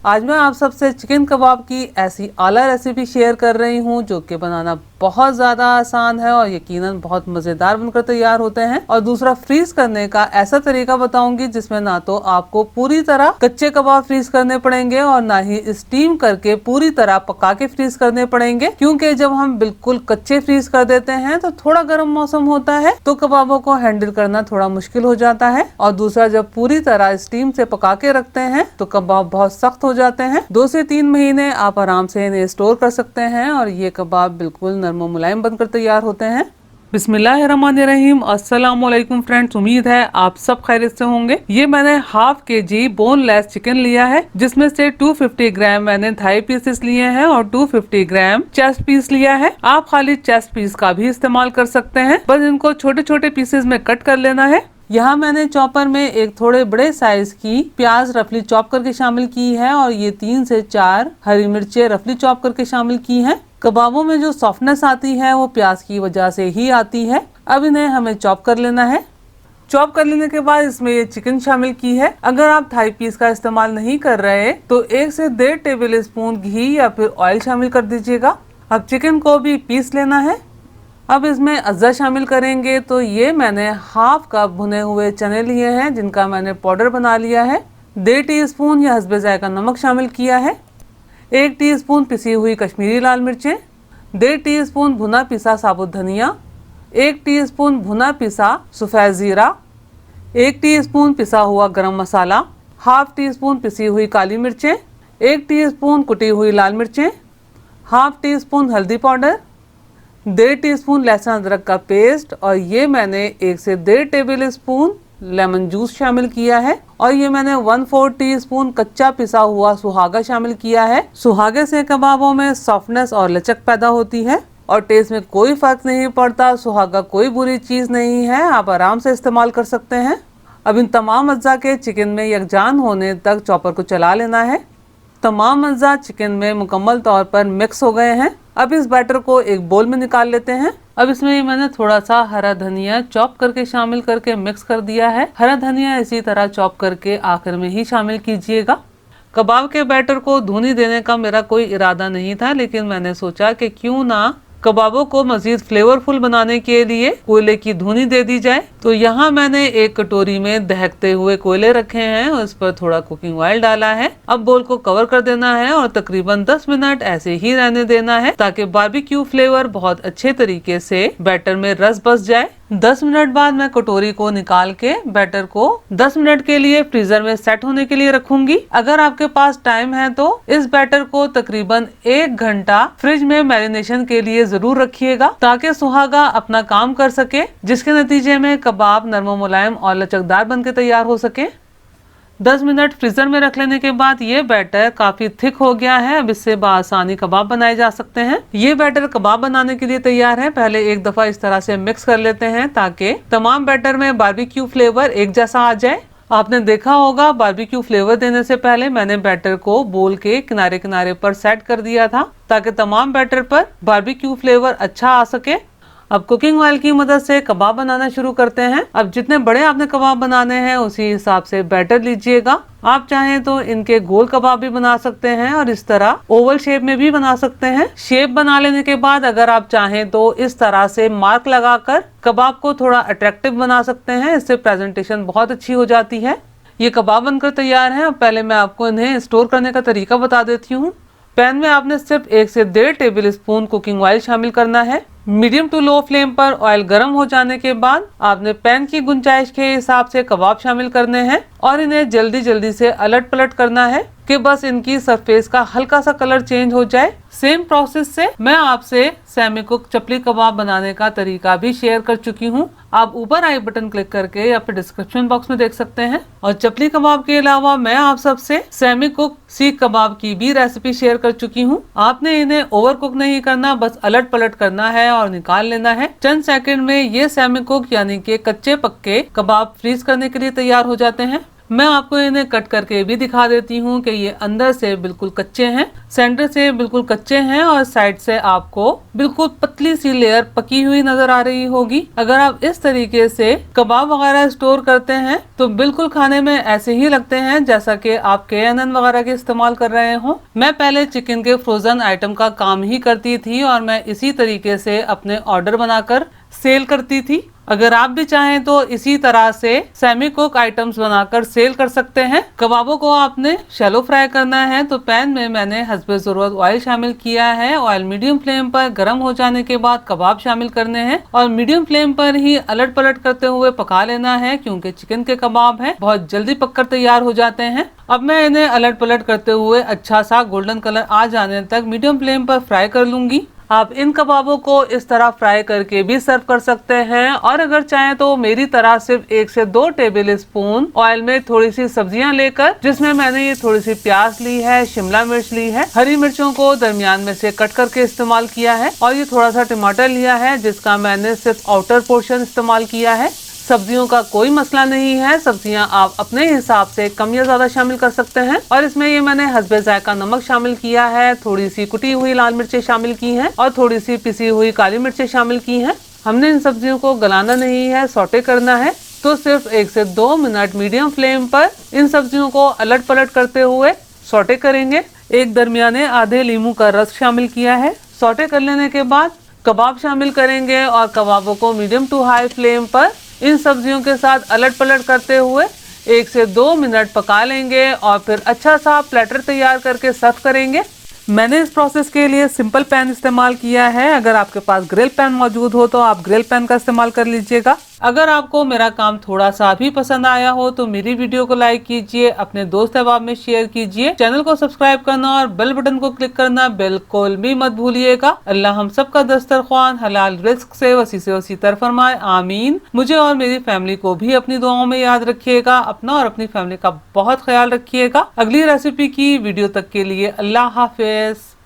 आज मैं आप सबसे चिकन कबाब की ऐसी आला रेसिपी शेयर कर रही हूँ जो कि बनाना बहुत ज़्यादा आसान है और यकीनन बहुत मज़ेदार बनकर तैयार होते हैं। और दूसरा, फ्रीज करने का ऐसा तरीका बताऊंगी जिसमें ना तो आपको पूरी तरह कच्चे कबाब फ्रीज करने पड़ेंगे और ना ही स्टीम करके पूरी तरह पका के फ्रीज करने पड़ेंगे, क्योंकि जब हम बिल्कुल कच्चे फ्रीज कर देते हैं तो थोड़ा गर्म मौसम होता है तो कबाबों को हैंडल करना थोड़ा मुश्किल हो जाता है। और दूसरा, जब पूरी तरह स्टीम से पका के रखते हैं तो कबाब बहुत सख्त हो जाते हैं। 2 से 3 महीने आप आराम से इन्हें स्टोर कर सकते हैं और ये कबाब बिल्कुल नरम और मुलायम बनकर तैयार होते हैं। बिस्मिल्लाहिर्रहमानिर्रहीम। अस्सलाम वालेकुम फ्रेंड्स, उम्मीद है आप सब खैरियत से होंगे। ये मैंने हाफ केजी बोनलेस चिकन लिया है, जिसमें से 250 ग्राम मैंने थाई पीसेस लिए हैं और 250 ग्राम चेस्ट पीस लिया है। आप खाली चेस्ट पीस का भी इस्तेमाल कर सकते हैं, बस इनको छोटे छोटे पीसेस में कट कर लेना है। यहाँ मैंने चॉपर में एक थोड़े बड़े साइज की प्याज रफली चॉप करके शामिल की है और ये 3 से 4 हरी मिर्चें रफली चॉप करके शामिल की हैं। कबाबों में जो सॉफ्टनेस आती है वो प्याज की वजह से ही आती है। अब इन्हें हमें चॉप कर लेना है। चॉप कर लेने के बाद इसमें ये चिकन शामिल की है। अगर आप थाई पीस का इस्तेमाल नहीं कर रहे तो 1 से 1.5 टेबल स्पून घी या फिर ऑयल शामिल कर दीजिएगा। अब चिकन को भी पीस लेना है। अब इसमें अज्जा शामिल करेंगे, तो ये मैंने हाफ कप भुने हुए चने लिए हैं जिनका मैंने पाउडर बना लिया है। 1.5 टीस्पून या हस्बे जायका नमक शामिल किया है। 1 टीस्पून पिसी हुई कश्मीरी लाल मिर्चें, 1.5 टीस्पून भुना पिसा साबुत धनिया, 1 टीस्पून भुना पिसा सफ़ेद ज़ीरा, 1 टीस्पून पिसा हुआ गरम मसाला, हाफ टीस्पून पिसी हुई काली मिर्चें, 1 टीस्पून कुटी हुई लाल मिर्चें, हाफ टीस्पून हल्दी पाउडर, 1.5 टीस्पून लहसुन अदरक का पेस्ट और ये मैंने 1 से 1.5 टेबल स्पून लेमन जूस शामिल किया है। और ये मैंने 1/4 टीस्पून कच्चा पिसा हुआ सुहागा शामिल किया है। सुहागे से कबाबों में सॉफ्टनेस और लचक पैदा होती है और टेस्ट में कोई फर्क नहीं पड़ता। सुहागा कोई बुरी चीज नहीं है, आप आराम से इस्तेमाल कर सकते हैं। अब इन तमाम अज्जा के चिकन में यकजान होने तक चॉपर को चला लेना है। तमाम अज्जा चिकन में मुकम्मल तौर पर मिक्स हो गए हैं। अब इस बैटर को एक बोल में निकाल लेते हैं। अब इसमें मैंने थोड़ा सा हरा धनिया चॉप करके शामिल करके मिक्स कर दिया है। हरा धनिया इसी तरह चॉप करके आखिर में ही शामिल कीजिएगा। कबाब के बैटर को धुनी देने का मेरा कोई इरादा नहीं था, लेकिन मैंने सोचा कि क्यों ना कबाबों को मजीद फ्लेवरफुल बनाने के लिए कोयले की धुनी दे दी जाए। तो यहाँ मैंने एक कटोरी में दहकते हुए कोयले रखे हैं और उस पर थोड़ा कुकिंग ऑयल डाला है। अब बोल को कवर कर देना है और तकरीबन 10 मिनट ऐसे ही रहने देना है ताकि बारबेक्यू फ्लेवर बहुत अच्छे तरीके से बैटर में रस बस जाए। 10 मिनट बाद मैं कटोरी को निकाल के बैटर को 10 मिनट के लिए फ्रीजर में सेट होने के लिए रखूंगी। अगर आपके पास टाइम है तो इस बैटर को तकरीबन 1 घंटा फ्रिज में मैरिनेशन के लिए जरूर रखिएगा ताकि सुहागा अपना काम कर सके, जिसके नतीजे में कबाब नरम मुलायम और लचकदार बनके तैयार हो सके। 10 मिनट फ्रीजर में रख लेने के बाद ये बैटर काफी थिक हो गया है। अब इससे बआसानी कबाब बनाए जा सकते हैं। ये बैटर कबाब बनाने के लिए तैयार है। पहले एक दफा इस तरह से मिक्स कर लेते हैं ताकि तमाम बैटर में बारबेक्यू फ्लेवर एक जैसा आ जाए। आपने देखा होगा बारबेक्यू फ्लेवर देने से पहले मैंने बैटर को बोल के किनारे किनारे पर सेट कर दिया था ताकि तमाम बैटर पर बारबेक्यू फ्लेवर अच्छा आ सके। अब कुकिंग ऑयल की मदद से कबाब बनाना शुरू करते हैं। अब जितने बड़े आपने कबाब बनाने हैं उसी हिसाब से बैटर लीजिएगा। आप चाहें तो इनके गोल कबाब भी बना सकते हैं और इस तरह ओवल शेप में भी बना सकते हैं। शेप बना लेने के बाद अगर आप चाहें तो इस तरह से मार्क लगाकर कबाब को थोड़ा अट्रैक्टिव बना सकते हैं। इससे प्रेजेंटेशन बहुत अच्छी हो जाती है। ये कबाब बनकर तैयार है। अब पहले मैं आपको इन्हें स्टोर करने का तरीका बता देती हूँ। पैन में आपने सिर्फ 1 से 1.5 टेबल स्पून कुकिंग ऑयल शामिल करना है। मीडियम टू लो फ्लेम पर ऑयल गर्म हो जाने के बाद आपने पैन की गुंजाइश के हिसाब से कबाब शामिल करने हैं और इन्हें जल्दी जल्दी से अलट पलट करना है कि बस इनकी सरफेस का हल्का सा कलर चेंज हो जाए। सेम प्रोसेस से मैं आपसे सेमी कुक चपली कबाब बनाने का तरीका भी शेयर कर चुकी हूँ। आप ऊपर आई बटन क्लिक करके या फिर डिस्क्रिप्शन बॉक्स में देख सकते हैं। और चपली कबाब के अलावा मैं आप सबसे सेमी कुक सीख कबाब की भी रेसिपी शेयर कर चुकी हूँ। आपने इन्हें ओवर कुक नहीं करना, बस अलट पलट करना है और निकाल लेना है। चंद सेकंड में ये सेमी कुक यानी कि कच्चे पक्के कबाब फ्रीज करने के लिए तैयार हो जाते हैं। मैं आपको इन्हें कट करके भी दिखा देती हूँ कि ये अंदर से बिल्कुल कच्चे हैं, सेंटर से बिल्कुल कच्चे हैं और साइड से आपको बिल्कुल पतली सी लेयर पकी हुई नजर आ रही होगी। अगर आप इस तरीके से कबाब वगैरह स्टोर करते हैं तो बिल्कुल खाने में ऐसे ही लगते हैं जैसा कि आप KNN वगैरह के इस्तेमाल कर रहे हो। मैं पहले चिकन के फ्रोजन आइटम का काम ही करती थी और मैं इसी तरीके से अपने ऑर्डर बनाकर सेल करती थी। अगर आप भी चाहें तो इसी तरह से सेमी कुक आइटम्स बनाकर सेल कर सकते हैं। कबाबों को आपने शैलो फ्राई करना है तो पैन में मैंने हस्बे ज़रूरत ऑयल शामिल किया है। ऑयल मीडियम फ्लेम पर गर्म हो जाने के बाद कबाब शामिल करने हैं और मीडियम फ्लेम पर ही अलट पलट करते हुए पका लेना है, क्योंकि चिकन के कबाब हैं बहुत जल्दी पककर तैयार हो जाते हैं। अब मैं इन्हें अलट पलट करते हुए अच्छा सा गोल्डन कलर आ जाने तक मीडियम फ्लेम पर फ्राई कर लूंगी। आप इन कबाबों को इस तरह फ्राई करके भी सर्व कर सकते हैं और अगर चाहें तो मेरी तरह सिर्फ 1 से 2 टेबल स्पून ऑयल में थोड़ी सी सब्जियां लेकर, जिसमें मैंने ये थोड़ी सी प्याज ली है, शिमला मिर्च ली है, हरी मिर्चों को दरमियान में से कट करके इस्तेमाल किया है और ये थोड़ा सा टमाटर लिया है जिसका मैंने सिर्फ आउटर पोर्शन इस्तेमाल किया है। सब्जियों का कोई मसला नहीं है, सब्जियां आप अपने हिसाब से कम या ज्यादा शामिल कर सकते हैं और इसमें ये मैंने हस्बे जायका नमक शामिल किया है, थोड़ी सी कुटी हुई लाल मिर्चें शामिल की हैं और थोड़ी सी पिसी हुई काली मिर्चें शामिल की हैं। हमने इन सब्जियों को गलाना नहीं है, सौटे करना है, तो सिर्फ 1 से 2 मिनट मीडियम फ्लेम पर इन सब्जियों को अलट पलट करते हुए सौटे करेंगे। एक दरमियाने आधे लीमू का रस शामिल किया है। सौटे कर लेने के बाद कबाब शामिल करेंगे और कबाबों को मीडियम टू हाई फ्लेम पर इन सब्जियों के साथ अलट पलट करते हुए 1 से 2 मिनट पका लेंगे और फिर अच्छा सा प्लेटर तैयार करके सर्व करेंगे। मैंने इस प्रोसेस के लिए सिंपल पैन इस्तेमाल किया है। अगर आपके पास ग्रिल पैन मौजूद हो तो आप ग्रिल पैन का इस्तेमाल कर लीजिएगा। अगर आपको मेरा काम थोड़ा सा भी पसंद आया हो तो मेरी वीडियो को लाइक कीजिए, अपने दोस्त अहबाब में शेयर कीजिए, चैनल को सब्सक्राइब करना और बेल बटन को क्लिक करना बिल्कुल भी मत भूलिएगा। अल्लाह हम सब का दस्तरख्वान हलाल रिस्क से वसी तर फरमाए, आमीन। मुझे और मेरी फैमिली को भी अपनी दुआओं में याद रखिएगा। अपना और अपनी फैमिली का बहुत ख्याल रखिएगा। अगली रेसिपी की वीडियो तक के लिए अल्लाह हाफिज।